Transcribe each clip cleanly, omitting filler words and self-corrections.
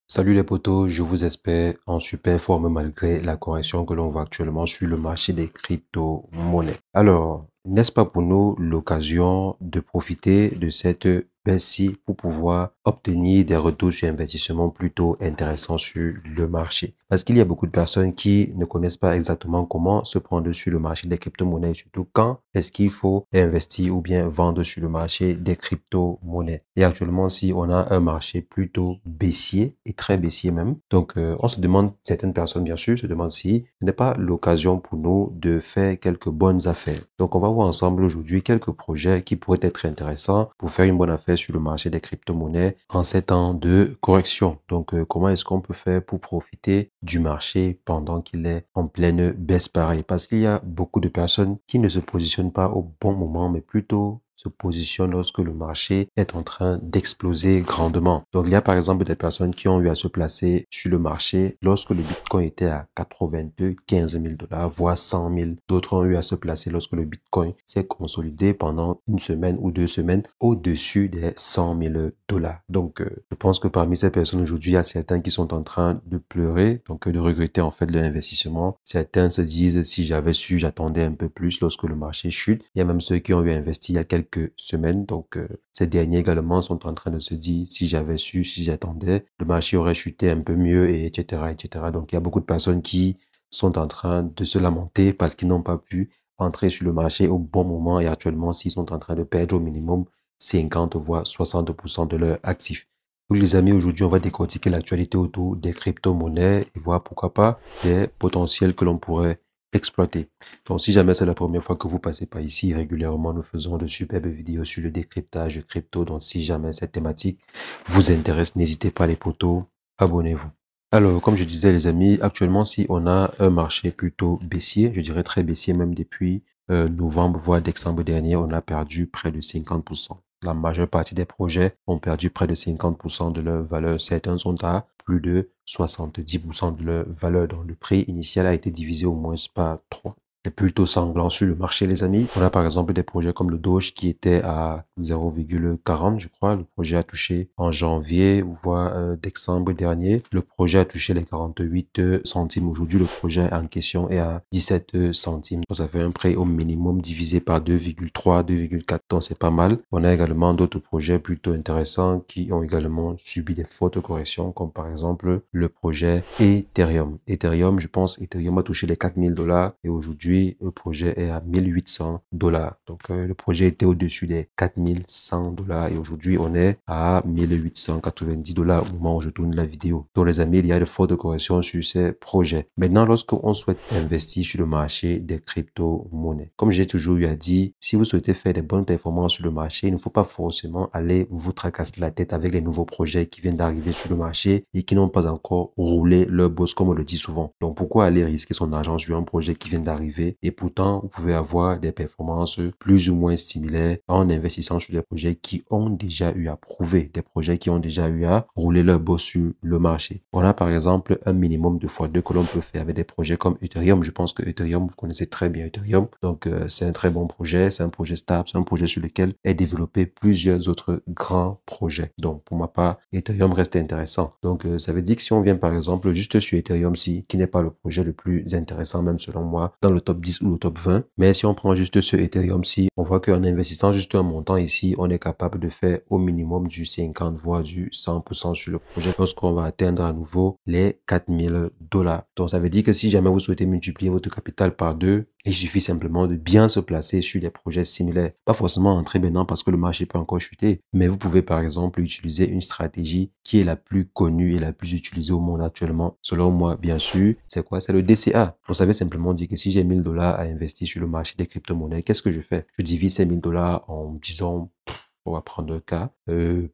Salut les potos, je vous espère en super forme malgré la correction que l'on voit actuellement sur le marché des crypto-monnaies. Alors, n'est-ce pas pour nous l'occasion de profiter de cette baisse-ci pour pouvoir obtenir des retours sur investissement plutôt intéressants sur le marché? Parce qu'il y a beaucoup de personnes qui ne connaissent pas exactement comment se prendre sur le marché des crypto-monnaies et surtout quand est-ce qu'il faut investir ou bien vendre sur le marché des crypto-monnaies. Et actuellement, si on a un marché plutôt baissier et très baissier même, donc on se demande, certaines personnes bien sûr se demandent si ce n'est pas l'occasion pour nous de faire quelques bonnes affaires. Donc on va voir ensemble aujourd'hui quelques projets qui pourraient être intéressants pour faire une bonne affaire sur le marché des crypto-monnaies en ces temps de correction. Donc comment est-ce qu'on peut faire pour profiter du marché pendant qu'il est en pleine baisse pareille? Parce qu'il y a beaucoup de personnes qui ne se positionnent pas au bon moment, mais plutôt se positionne lorsque le marché est en train d'exploser grandement. Donc, il y a par exemple des personnes qui ont eu à se placer sur le marché lorsque le Bitcoin était à 82, 15 000 dollars, voire 100 000. D'autres ont eu à se placer lorsque le Bitcoin s'est consolidé pendant une semaine ou 2 semaines au-dessus des 100 000 dollars. Donc, je pense que parmi ces personnes aujourd'hui, il y a certains qui sont en train de pleurer, donc de regretter en fait leur investissement. Certains se disent, si j'avais su, j'attendais un peu plus lorsque le marché chute. Il y a même ceux qui ont eu investi il y a quelques semaines. Donc, ces derniers également sont en train de se dire, si j'avais su, si j'attendais, le marché aurait chuté un peu mieux, et etc., etc. Donc, il y a beaucoup de personnes qui sont en train de se lamenter parce qu'ils n'ont pas pu entrer sur le marché au bon moment et actuellement, s'ils sont en train de perdre au minimum 50 voire 60% de leurs actifs. Donc, les amis, aujourd'hui, on va décortiquer l'actualité autour des crypto-monnaies et voir pourquoi pas des potentiels que l'on pourrait exploiter. Donc, si jamais c'est la première fois que vous passez par ici, régulièrement, nous faisons de superbes vidéos sur le décryptage de crypto. Donc, si jamais cette thématique vous intéresse, n'hésitez pas les potos, abonnez-vous. Alors, comme je disais, les amis, actuellement, si on a un marché plutôt baissier, je dirais très baissier même depuis novembre, voire décembre dernier, on a perdu près de 50%. La majeure partie des projets ont perdu près de 50% de leur valeur. Certains sont à plus de 70% de leur valeur. Donc, le prix initial a été divisé au moins par 3. C'est plutôt sanglant sur le marché, les amis. On a par exemple des projets comme le Doge qui était à 0,40, je crois. Le projet a touché en janvier, voire décembre dernier. Le projet a touché les 48 centimes. Aujourd'hui, le projet en question est à 17 centimes. Donc, ça fait un prix au minimum divisé par 2,3, 2,4. Donc, c'est pas mal. On a également d'autres projets plutôt intéressants qui ont également subi des fortes corrections, comme par exemple le projet Ethereum. Ethereum, je pense, Ethereum a touché les 4000 dollars et aujourd'hui, le projet est à 1800 dollars. Donc, le projet était au-dessus des 4100 dollars et aujourd'hui, on est à 1890 dollars au moment où je tourne la vidéo. Donc, les amis, il y a de fortes corrections sur ces projets. Maintenant, lorsqu'on souhaite investir sur le marché des crypto-monnaies, comme j'ai toujours eu à dire, si vous souhaitez faire des bonnes performances sur le marché, il ne faut pas forcément aller vous tracasser la tête avec les nouveaux projets qui viennent d'arriver sur le marché et qui n'ont pas encore roulé leur boss comme on le dit souvent. Donc, pourquoi aller risquer son argent sur un projet qui vient d'arriver et pourtant, vous pouvez avoir des performances plus ou moins similaires en investissant sur des projets qui ont déjà eu à prouver, des projets qui ont déjà eu à rouler leur boss sur le marché. On a par exemple un minimum de fois 2 que l'on peut faire avec des projets comme Ethereum. Je pense que Ethereum, vous connaissez très bien Ethereum. Donc, c'est un très bon projet, c'est un projet stable, c'est un projet sur lequel est développé plusieurs autres grands projets. Donc, pour ma part, Ethereum reste intéressant. Donc, ça veut dire que si on vient par exemple juste sur Ethereum, qui n'est pas le projet le plus intéressant, même selon moi, dans le top 10 ou le top 20. Mais si on prend juste ce Ethereum-ci, on voit qu'en investissant juste un montant ici, on est capable de faire au minimum du 50 voire du 100% sur le projet lorsqu'on va atteindre à nouveau les 4000 dollars. Donc, ça veut dire que si jamais vous souhaitez multiplier votre capital par 2, il suffit simplement de bien se placer sur des projets similaires. Pas forcément entrer maintenant parce que le marché peut encore chuter, mais vous pouvez par exemple utiliser une stratégie qui est la plus connue et la plus utilisée au monde actuellement. Selon moi, bien sûr, c'est quoi? C'est le DCA. Vous savez simplement dire que si j'ai 1000 dollars à investir sur le marché des crypto-monnaies, qu'est-ce que je fais? Je divise ces 1000 dollars en, disons, on va prendre un cas,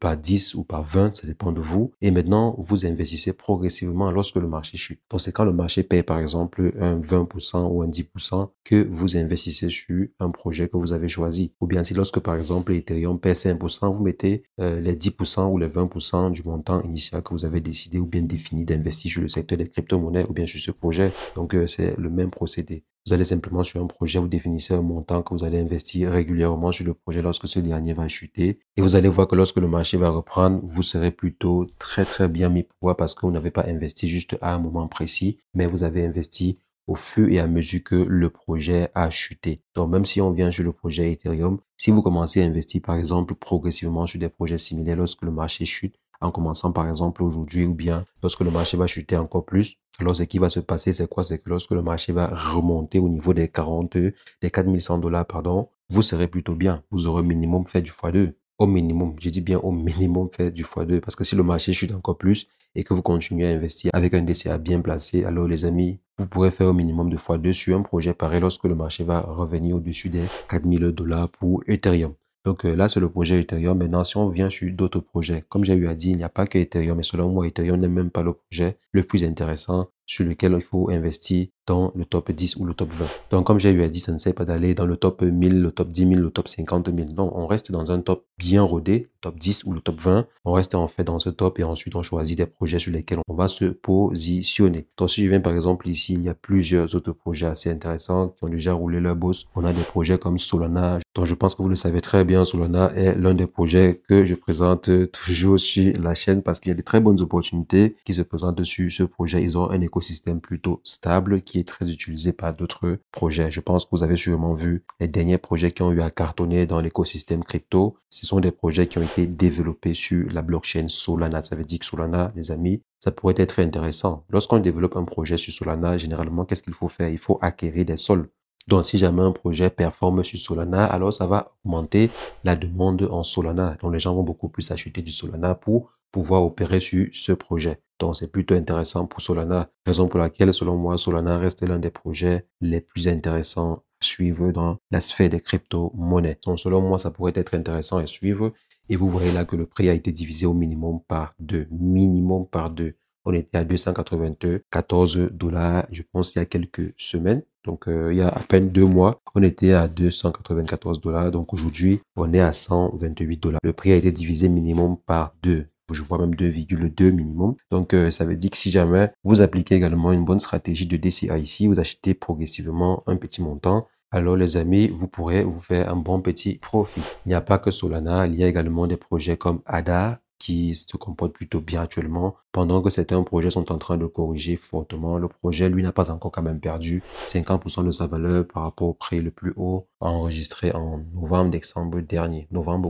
par 10 ou par 20, ça dépend de vous. Et maintenant, vous investissez progressivement lorsque le marché chute. Donc, c'est quand le marché paye, par exemple, un 20% ou un 10% que vous investissez sur un projet que vous avez choisi. Ou bien si lorsque, par exemple, Ethereum paie 5%, vous mettez les 10% ou les 20% du montant initial que vous avez décidé ou bien défini d'investir sur le secteur des crypto-monnaies ou bien sur ce projet. Donc, c'est le même procédé. Vous allez simplement sur un projet, vous définissez un montant que vous allez investir régulièrement sur le projet lorsque ce dernier va chuter. chuter. Et vous allez voir que lorsque le marché va reprendre, vous serez plutôt très bien mis. Pourquoi? Parce que vous n'avez pas investi juste à un moment précis, mais vous avez investi au fur et à mesure que le projet a chuté. Donc, même si on vient sur le projet Ethereum, si vous commencez à investir, par exemple, progressivement sur des projets similaires lorsque le marché chute, en commençant par exemple aujourd'hui ou bien lorsque le marché va chuter encore plus, alors ce qui va se passer, c'est quoi? C'est que lorsque le marché va remonter au niveau des 4100 $, pardon, vous serez plutôt bien. Vous aurez au minimum fait du x2. Au minimum, je dis bien au minimum fait du x2. Parce que si le marché chute encore plus et que vous continuez à investir avec un DCA bien placé, alors les amis, vous pourrez faire au minimum de x2 sur un projet pareil lorsque le marché va revenir au-dessus des 4000 $ pour Ethereum. Donc là, c'est le projet Ethereum. Maintenant, si on vient sur d'autres projets, comme j'ai eu à dire, il n'y a pas que Ethereum, mais selon moi, Ethereum n'est même pas le projet le plus intéressant sur lequel il faut investir dans le top 10 ou le top 20. Donc, comme j'ai eu à dire, ça ne sert pas d'aller dans le top 1000, le top 10 000, le top 50 000. Non, on reste dans un top bien rodé, le top 10 ou le top 20. On reste en fait dans ce top et ensuite on choisit des projets sur lesquels on va se positionner. Donc, si je viens par exemple ici, il y a plusieurs autres projets assez intéressants qui ont déjà roulé leur bourse. On a des projets comme Solana, dont je pense que vous le savez très bien. Solana est l'un des projets que je présente toujours sur la chaîne parce qu'il y a de très bonnes opportunités qui se présentent sur ce projet. Ils ont un écosystème plutôt stable qui est très utilisé par d'autres projets. Je pense que vous avez sûrement vu les derniers projets qui ont eu à cartonner dans l'écosystème crypto. Ce sont des projets qui ont été développés sur la blockchain Solana. Ça veut dire que Solana, les amis, ça pourrait être intéressant. Lorsqu'on développe un projet sur Solana, généralement, qu'est-ce qu'il faut faire? Il faut acquérir des sols. Donc, si jamais un projet performe sur Solana, alors ça va augmenter la demande en Solana. Donc, les gens vont beaucoup plus acheter du Solana pour pouvoir opérer sur ce projet. Donc, c'est plutôt intéressant pour Solana. Raison pour laquelle, selon moi, Solana reste l'un des projets les plus intéressants à suivre dans la sphère des crypto-monnaies. Donc, selon moi, ça pourrait être intéressant à suivre. Et vous voyez là que le prix a été divisé au minimum par 2. Minimum par 2. On était à 294 $, je pense, il y a quelques semaines. Donc, il y a à peine 2 mois, on était à 294 $. Donc, aujourd'hui, on est à 128 $. Le prix a été divisé minimum par 2. Je vois même 2,2 minimum. Donc, ça veut dire que si jamais vous appliquez également une bonne stratégie de DCA ici, vous achetez progressivement un petit montant, alors les amis, vous pourrez vous faire un bon petit profit. Il n'y a pas que Solana, il y a également des projets comme ADA qui se comportent plutôt bien actuellement. Pendant que certains projets sont en train de corriger fortement, le projet, lui, n'a pas encore quand même perdu 50% de sa valeur par rapport au prix le plus haut enregistré en novembre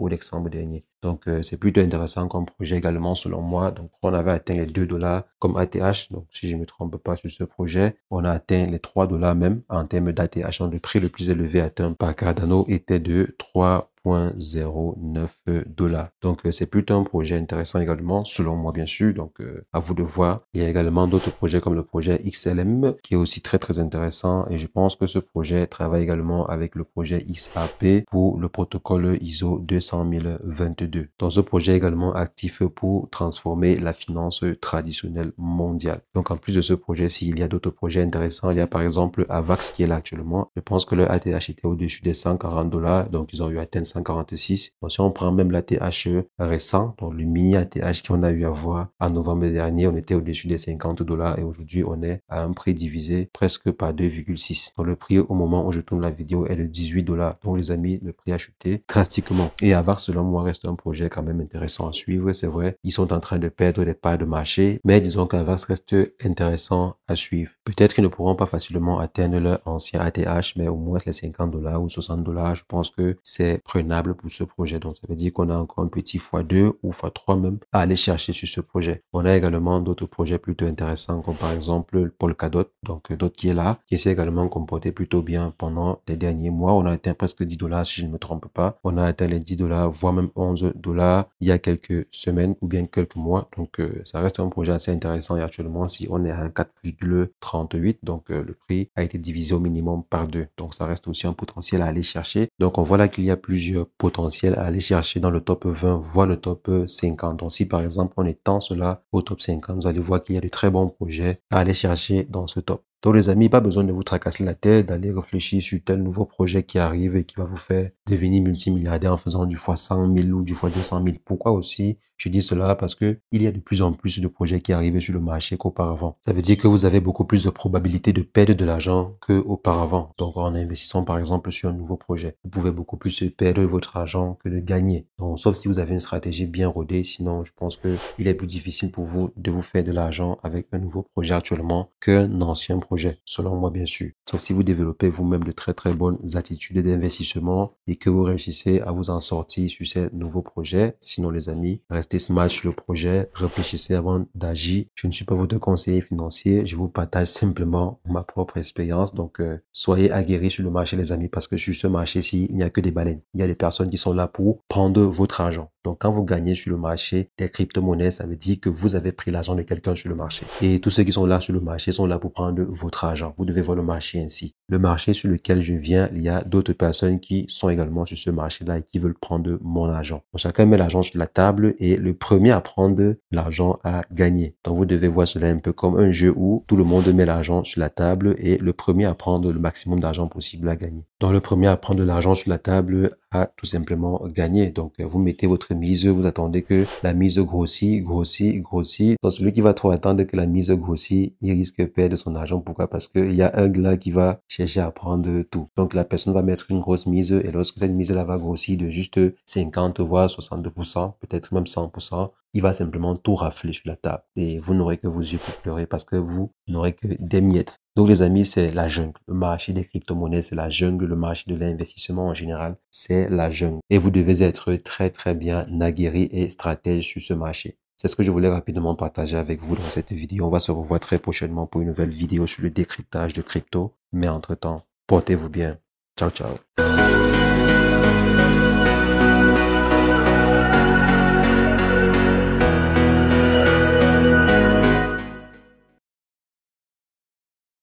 ou décembre dernier. Donc, c'est plutôt intéressant comme projet également, selon moi. Donc, on avait atteint les 2 $ comme ATH. Donc, si je ne me trompe pas sur ce projet, on a atteint les 3 $ même en termes d'ATH. Donc, le prix le plus élevé atteint par Cardano était de 3,09 $. Donc, c'est plutôt un projet intéressant également, selon moi, bien sûr. Donc, à vous de voir. Il y a également d'autres projets comme le projet XLM, qui est aussi très intéressant. Et je pense que ce projet travaille également avec le projet XAP pour le protocole ISO 20022. Dans ce projet également actif pour transformer la finance traditionnelle mondiale. Donc, en plus de ce projet-ci, il y a d'autres projets intéressants. Il y a par exemple Avax qui est là actuellement. Je pense que le ATH était au-dessus des 140 $. Donc, ils ont eu atteint 146. Donc, si on prend même l'ATH récent, donc le mini ATH qu'on a eu à voir en novembre dernier, on était au-dessus des 50 $ et aujourd'hui, on est à un prix divisé presque par 2,6. Donc, le prix au moment où je tourne la vidéo est de 18 $. Donc, les amis, le prix a chuté drastiquement. Et Avax, selon moi, reste un projet quand même intéressant à suivre. C'est vrai, ils sont en train de perdre des parts de marché, mais disons qu'Avax reste intéressant à suivre. Peut-être qu'ils ne pourront pas facilement atteindre leur ancien ATH, mais au moins les 50 $ ou 60 $, je pense que c'est prenable pour ce projet. Donc, ça veut dire qu'on a encore un petit x2 ou x3 même à aller chercher sur ce projet. On a également d'autres projets plutôt intéressants, comme par exemple Polkadot, donc d'autres qui est là, qui s'est également comporté plutôt bien pendant les derniers mois. On a atteint presque 10 $ si je ne me trompe pas. On a atteint les 10 $, voire même 11 $ il y a quelques semaines ou bien quelques mois. Donc, ça reste un projet assez intéressant et actuellement, si on est à 4,38, donc le prix a été divisé au minimum par 2. Donc, ça reste aussi un potentiel à aller chercher. Donc, on voit là qu'il y a plusieurs potentiels à aller chercher dans le top 20, voire le top 50. Donc, si par exemple, on étend cela au top 50, vous allez voir qu'il y a de très bons projets à aller chercher dans ce top. Donc les amis, pas besoin de vous tracasser la tête, d'aller réfléchir sur tel nouveau projet qui arrive et qui va vous faire devenir multimilliardaire en faisant du x 100 000 ou du x 200 000. Pourquoi aussi Je dis cela parce que il y a de plus en plus de projets qui arrivent sur le marché qu'auparavant. Ça veut dire que vous avez beaucoup plus de probabilité de perdre de l'argent qu'auparavant. Donc, en investissant par exemple sur un nouveau projet, vous pouvez beaucoup plus perdre votre argent que de gagner. Donc, sauf si vous avez une stratégie bien rodée, sinon je pense que il est plus difficile pour vous de vous faire de l'argent avec un nouveau projet actuellement qu'un ancien projet, selon moi bien sûr. Sauf si vous développez vous-même de très très bonnes attitudes d'investissement et que vous réussissez à vous en sortir sur ces nouveaux projets. Sinon les amis, restez smart sur le projet, réfléchissez avant d'agir. Je ne suis pas votre conseiller financier, je vous partage simplement ma propre expérience. Donc soyez aguerris sur le marché les amis, parce que sur ce marché-ci, il n'y a que des baleines. Il y a des personnes qui sont là pour prendre votre argent. Donc, quand vous gagnez sur le marché des crypto-monnaies, ça veut dire que vous avez pris l'argent de quelqu'un sur le marché. Et tous ceux qui sont là sur le marché sont là pour prendre votre argent. Vous devez voir le marché ainsi. Le marché sur lequel je viens, il y a d'autres personnes qui sont également sur ce marché-là et qui veulent prendre mon argent. Donc, chacun met l'argent sur la table et le premier à prendre l'argent a gagné. Donc, vous devez voir cela un peu comme un jeu où tout le monde met l'argent sur la table et le premier à prendre le maximum d'argent possible a gagné. Donc, le premier à prendre de l'argent sur la table a tout simplement gagné. Donc, vous mettez votre mise, vous attendez que la mise grossit, grossit, grossit. Donc, celui qui va trop attendre que la mise grossit, il risque de perdre son argent. Pourquoi? Parce qu'il y a un gars qui va chercher à prendre tout. Donc, la personne va mettre une grosse mise et lorsque cette mise-là va grossir de juste 50, voire 62%, peut-être même 100%, il va simplement tout rafler sur la table. Et vous n'aurez que vos yeux pour pleurer parce que vous n'aurez que des miettes. Donc les amis, c'est la jungle. Le marché des crypto-monnaies, c'est la jungle. Le marché de l'investissement en général, c'est la jungle. Et vous devez être très très bien aguerri et stratège sur ce marché. C'est ce que je voulais rapidement partager avec vous dans cette vidéo. On va se revoir très prochainement pour une nouvelle vidéo sur le décryptage de crypto. Mais entre-temps, portez-vous bien. Ciao, ciao.